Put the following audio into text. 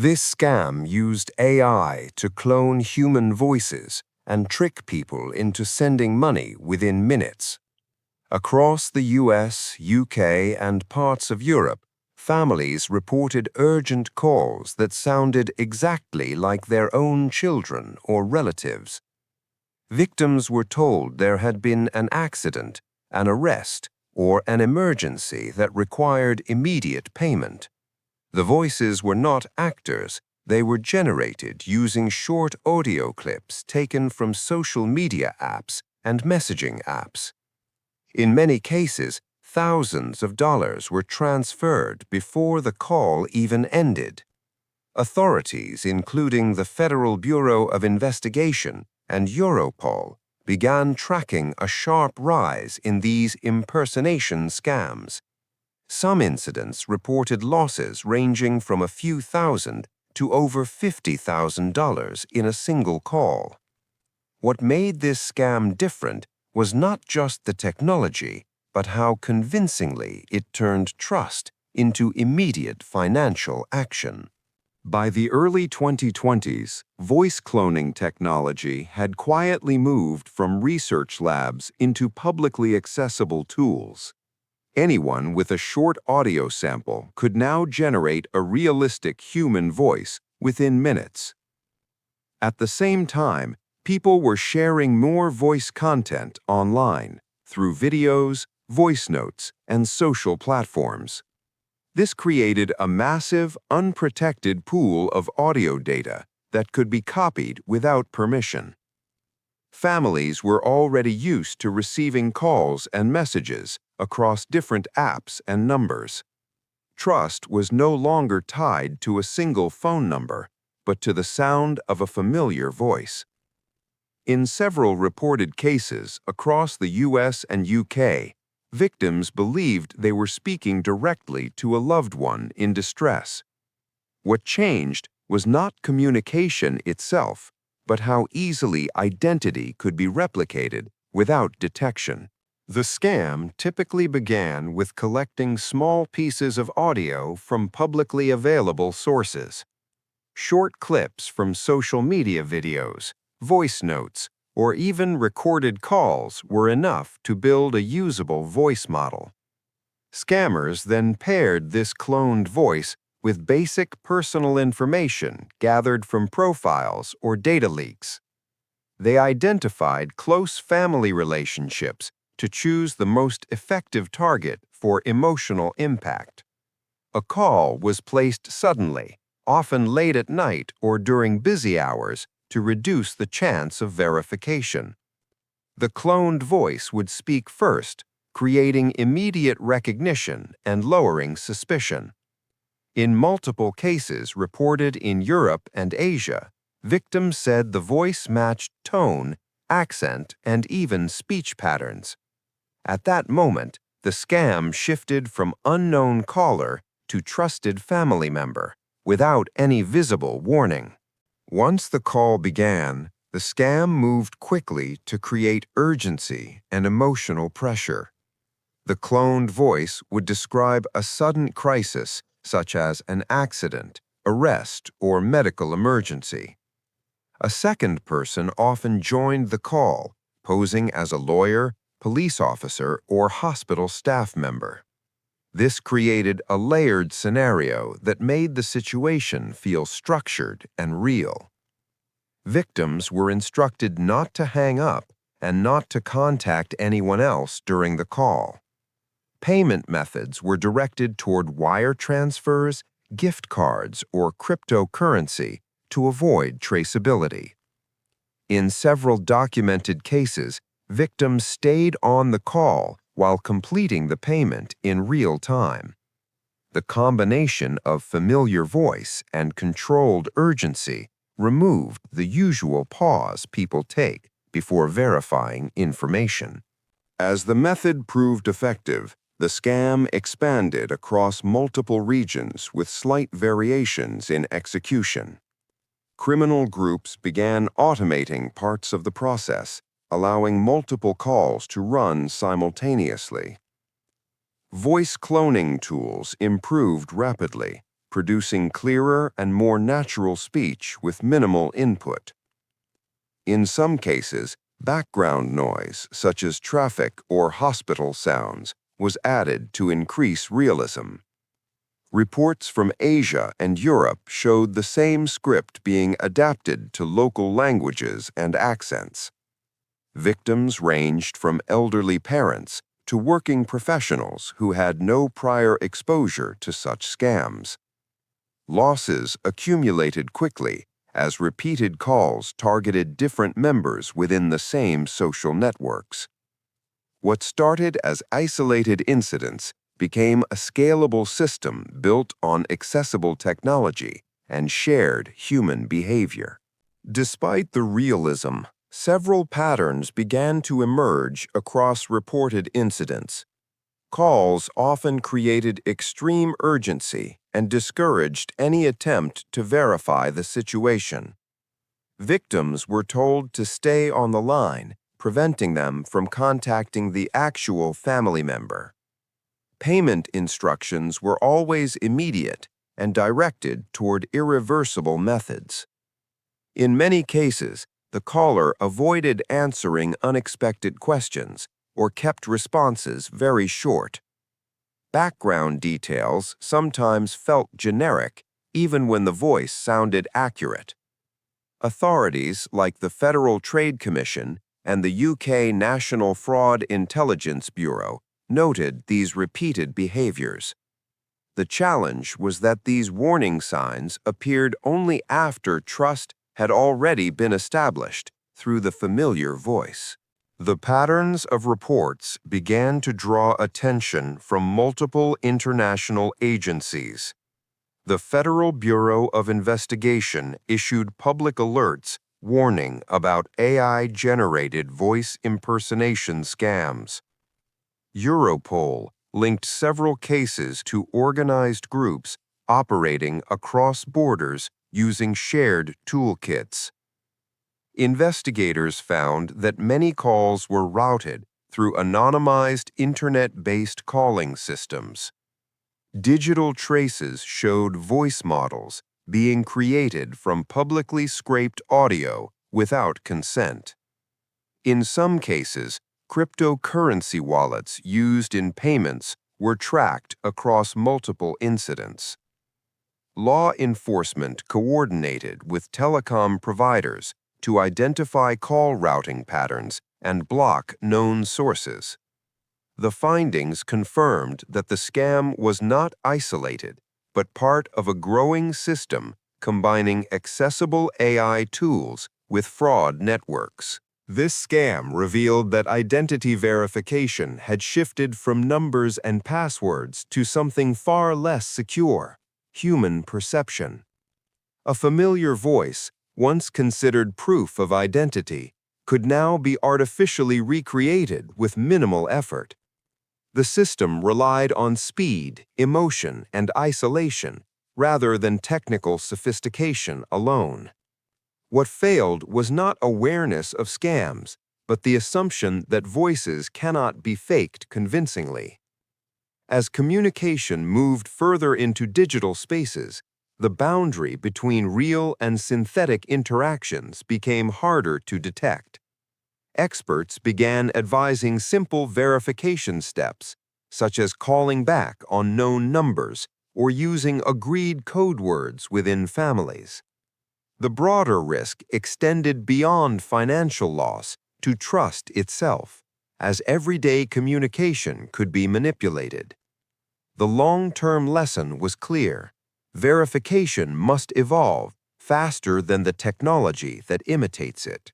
This scam used AI to clone human voices and trick people into sending money within minutes. Across the US, UK, and parts of Europe, families reported urgent calls that sounded exactly like their own children or relatives. Victims were told there had been an accident, an arrest, or an emergency that required immediate payment. The voices were not actors, they were generated using short audio clips taken from social media apps and messaging apps. In many cases, thousands of dollars were transferred before the call even ended. Authorities, including the Federal Bureau of Investigation and Europol, began tracking a sharp rise in these impersonation scams. Some incidents reported losses ranging from a few thousand to over $50,000 in a single call. What made this scam different was not just the technology, but how convincingly it turned trust into immediate financial action. By the early 2020s, voice cloning technology had quietly moved from research labs into publicly accessible tools. Anyone with a short audio sample could now generate a realistic human voice within minutes. At the same time, people were sharing more voice content online through videos, voice notes, and social platforms. This created a massive, unprotected pool of audio data that could be copied without permission. Families were already used to receiving calls and messages across different apps and numbers. Trust was no longer tied to a single phone number, but to the sound of a familiar voice. In several reported cases across the US and UK, victims believed they were speaking directly to a loved one in distress. What changed was not communication itself, but how easily identity could be replicated without detection. The scam typically began with collecting small pieces of audio from publicly available sources. Short clips from social media videos, voice notes, or even recorded calls were enough to build a usable voice model. Scammers then paired this cloned voice with basic personal information gathered from profiles or data leaks. They identified close family relationships to choose the most effective target for emotional impact. A call was placed suddenly, often late at night or during busy hours, to reduce the chance of verification. The cloned voice would speak first, creating immediate recognition and lowering suspicion. In multiple cases reported in Europe and Asia, victims said the voice matched tone, accent, and even speech patterns. At that moment, the scam shifted from unknown caller to trusted family member, without any visible warning. Once the call began, the scam moved quickly to create urgency and emotional pressure. The cloned voice would describe a sudden crisis, such as an accident, arrest, or medical emergency. A second person often joined the call, posing as a lawyer, police officer, or hospital staff member. This created a layered scenario that made the situation feel structured and real. Victims were instructed not to hang up and not to contact anyone else during the call. Payment methods were directed toward wire transfers, gift cards, or cryptocurrency to avoid traceability. In several documented cases, victims stayed on the call while completing the payment in real time. The combination of familiar voice and controlled urgency removed the usual pause people take before verifying information. As the method proved effective, the scam expanded across multiple regions with slight variations in execution. Criminal groups began automating parts of the process, allowing multiple calls to run simultaneously. Voice cloning tools improved rapidly, producing clearer and more natural speech with minimal input. In some cases, background noise, such as traffic or hospital sounds, was added to increase realism. Reports from Asia and Europe showed the same script being adapted to local languages and accents. Victims ranged from elderly parents to working professionals who had no prior exposure to such scams. Losses accumulated quickly as repeated calls targeted different members within the same social networks. What started as isolated incidents became a scalable system built on accessible technology and shared human behavior. Despite the realism, several patterns began to emerge across reported incidents. Calls often created extreme urgency and discouraged any attempt to verify the situation. Victims were told to stay on the line, preventing them from contacting the actual family member. Payment instructions were always immediate and directed toward irreversible methods. In many cases, the caller avoided answering unexpected questions or kept responses very short. Background details sometimes felt generic, even when the voice sounded accurate. Authorities like the Federal Trade Commission and the UK National Fraud Intelligence Bureau noted these repeated behaviors. The challenge was that these warning signs appeared only after trust had already been established through the familiar voice. The patterns of reports began to draw attention from multiple international agencies. The Federal Bureau of Investigation issued public alerts warning about AI-generated voice impersonation scams. Europol linked several cases to organized groups operating across borders using shared toolkits. Investigators found that many calls were routed through anonymized internet-based calling systems. Digital traces showed voice models being created from publicly scraped audio without consent. In some cases, cryptocurrency wallets used in payments were tracked across multiple incidents. Law enforcement coordinated with telecom providers to identify call routing patterns and block known sources. The findings confirmed that the scam was not isolated, but part of a growing system combining accessible AI tools with fraud networks. This scam revealed that identity verification had shifted from numbers and passwords to something far less secure: human perception. A familiar voice, once considered proof of identity, could now be artificially recreated with minimal effort. The system relied on speed, emotion, and isolation rather than technical sophistication alone. What failed was not awareness of scams, but the assumption that voices cannot be faked convincingly. As communication moved further into digital spaces, the boundary between real and synthetic interactions became harder to detect. Experts began advising simple verification steps, such as calling back on known numbers or using agreed code words within families. The broader risk extended beyond financial loss to trust itself, as everyday communication could be manipulated. The long-term lesson was clear: verification must evolve faster than the technology that imitates it.